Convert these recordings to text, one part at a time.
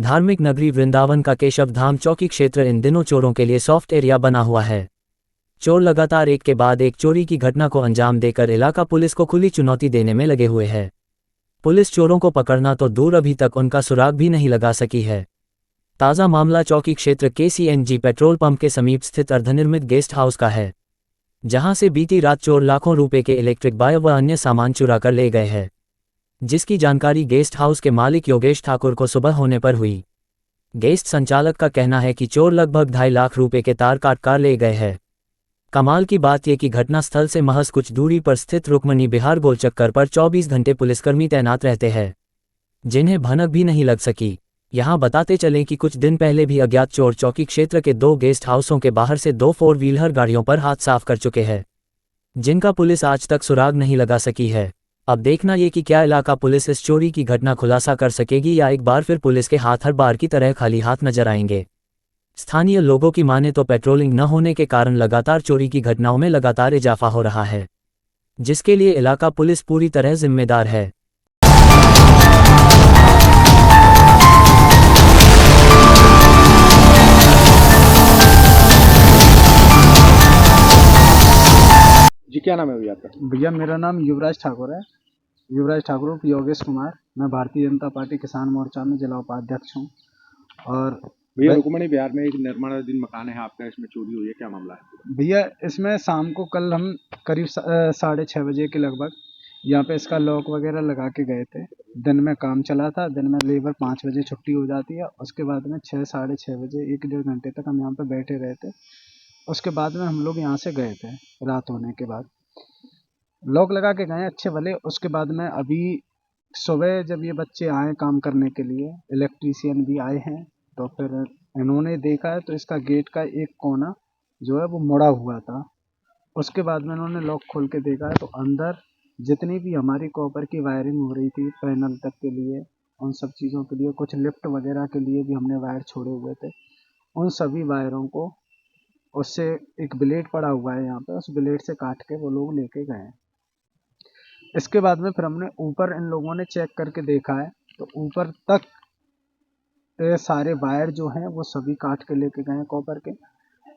धार्मिक नगरी वृंदावन का केशव धाम चौकी क्षेत्र इन दिनों चोरों के लिए सॉफ्ट एरिया बना हुआ है। चोर लगातार एक के बाद एक चोरी की घटना को अंजाम देकर इलाका पुलिस को खुली चुनौती देने में लगे हुए हैं। पुलिस चोरों को पकड़ना तो दूर अभी तक उनका सुराग भी नहीं लगा सकी है। ताज़ा मामला चौकी क्षेत्र के CNG पेट्रोल पंप के समीप स्थित अर्धनिर्मित गेस्ट हाउस का है, जहां से बीती रात चोर लाखों रुपए के इलेक्ट्रिक बाइक व अन्य सामान चुरा कर ले गए हैं, जिसकी जानकारी गेस्ट हाउस के मालिक योगेश ठाकुर को सुबह होने पर हुई। गेस्ट संचालक का कहना है कि चोर लगभग 2.5 लाख रुपए के तार काट कर ले गए हैं। कमाल की बात यह कि घटनास्थल से महज कुछ दूरी पर स्थित रुक्मणी बिहार गोलचक्कर पर 24 घंटे पुलिसकर्मी तैनात रहते हैं, जिन्हें भनक भी नहीं लग सकी। यहां बताते चलें कि कुछ दिन पहले भी अज्ञात चोर चौकी क्षेत्र के 2 गेस्ट हाउसों के बाहर से 2 4 व्हीलर गाड़ियों पर हाथ साफ कर चुके हैं, जिनका पुलिस आज तक सुराग नहीं लगा सकी है। अब देखना ये कि क्या इलाका पुलिस इस चोरी की घटना खुलासा कर सकेगी या एक बार फिर पुलिस के हाथ हर बार की तरह खाली हाथ नजर आएंगे। स्थानीय लोगों की माने तो पेट्रोलिंग न होने के कारण लगातार चोरी की घटनाओं में लगातार इजाफा हो रहा है, जिसके लिए इलाका पुलिस पूरी तरह जिम्मेदार है। जी, क्या नाम है भैया आपका? भैया मेरा नाम युवराज ठाकुर है। युवराज ठाकुर उर्फ योगेश कुमार। मैं भारतीय जनता पार्टी किसान मोर्चा में जिला उपाध्यक्ष हूँ। और भैया रुक्मणी बिहार में एक निर्माणाधीन मकान है आपका, इसमें चोरी हुई है, क्या मामला है? भैया इसमें शाम को कल हम करीब 6:30 बजे के लगभग यहाँ पे इसका लॉक वगैरह लगा के गए थे। दिन में काम चला था, दिन में लेबर 5 बजे छुट्टी हो जाती है। उसके बाद में 6 साढ़े 6 बजे 1 डेढ़ घंटे तक हम यहाँ पे बैठे रहे थे। उसके बाद में हम लोग यहाँ से गए थे। रात होने के बाद लॉक लगा के गए अच्छे भले। उसके बाद में अभी सुबह जब ये बच्चे आए काम करने के लिए, इलेक्ट्रीशियन भी आए हैं, तो फिर इन्होंने देखा है तो इसका गेट का एक कोना जो है वो मुड़ा हुआ था। उसके बाद में इन्होंने लॉक खोल के देखा है तो अंदर जितनी भी हमारी कॉपर की वायरिंग हो रही थी पैनल तक के लिए, उन सब चीज़ों के लिए, कुछ लिफ्ट वगैरह के लिए भी हमने वायर छोड़े हुए थे, उन सभी वायरों को उससे एक ब्लेड पड़ा हुआ है यहाँ पे, उस ब्लेड से काट के वो लोग लेके गए हैं। इसके बाद में फिर हमने ऊपर इन लोगों ने चेक करके देखा है तो ऊपर तक सारे वायर जो हैं वो सभी काट के लेके गए हैं कॉपर के।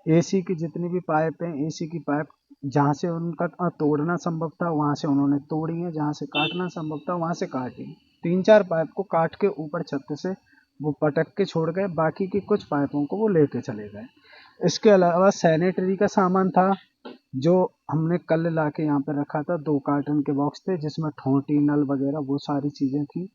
एसी की जितनी भी पाइप हैं, एसी की पाइप जहाँ से उनका तोड़ना संभव था वहाँ से उन्होंने तोड़ी है, जहाँ से काटना संभव था वहाँ से काटी। 3-4 पाइप को काट के ऊपर छत से वो पटक के छोड़ गए, बाकी की कुछ पाइपों को वो लेके चले गए। इसके अलावा सैनिटरी का सामान था जो हमने कल ला के यहाँ पे रखा था। 2 कार्टन के बॉक्स थे जिसमें ठोंटी नल वगैरह वो सारी चीज़ें थी,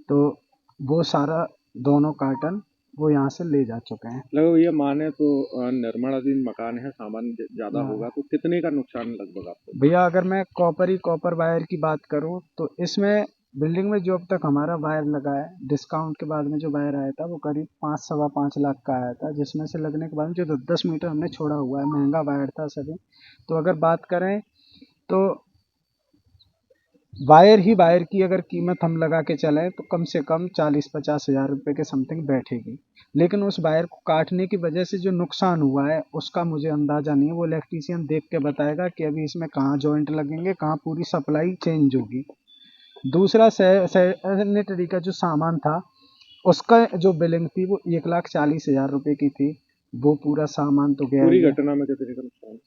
तो वो सारा दोनों कार्टन वो यहाँ से ले जा चुके हैं। लगभग ये माने तो निर्माणाधीन मकान है, सामान ज्यादा होगा, तो कितने का नुकसान लगभग आपको? भैया अगर मैं कॉपर वायर की बात करूँ तो इसमें बिल्डिंग में जो अब तक हमारा वायर लगा है, डिस्काउंट के बाद में जो वायर आया था वो करीब 5-5.25 लाख का आया था, जिसमें से लगने के बाद में जो 10 मीटर हमने छोड़ा हुआ है, महंगा वायर था सभी। तो अगर बात करें तो वायर की अगर कीमत हम लगा के चलें तो कम से कम 40-50 हज़ार रुपये के समथिंग बैठेगी। लेकिन उस वायर को काटने की वजह से जो नुकसान हुआ है उसका मुझे अंदाज़ा नहीं है, वो इलेक्ट्रीशियन देख के बताएगा कि अभी इसमें कहाँ जॉइंट लगेंगे, कहाँ पूरी सप्लाई चेंज होगी। दूसरा सैनिटरी का जो सामान था उसका जो बिलिंग थी वो 1,40,000 रुपये की थी। वो पूरा सामान तो गया। पूरी घटना में कितने का नुकसान?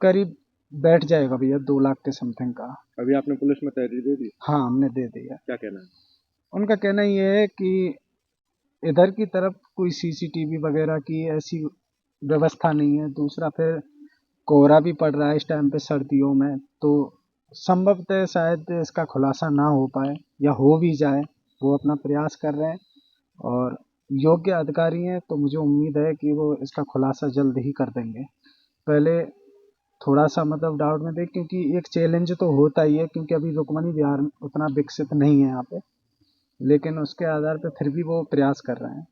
करीब बैठ जाएगा भैया 2 लाख के समथिंग का। अभी आपने पुलिस में तहरीर दे दी? हाँ हमने दे दिया। क्या कहना है उनका? कहना ये है कि इधर की तरफ कोई CCTV वगैरह की ऐसी व्यवस्था नहीं है। दूसरा फिर कोहरा भी पड़ रहा है इस टाइम पे सर्दियों में, तो संभवतः शायद इसका खुलासा ना हो पाए या हो भी जाए। वो अपना प्रयास कर रहे हैं और योग्य अधिकारी हैं, तो मुझे उम्मीद है कि वो इसका खुलासा जल्द ही कर देंगे। पहले थोड़ा सा मतलब डाउट में थे क्योंकि एक चैलेंज तो होता ही है, क्योंकि अभी रुक्मणी बिहार उतना विकसित नहीं है यहाँ पे, लेकिन उसके आधार पे फिर भी वो प्रयास कर रहे हैं।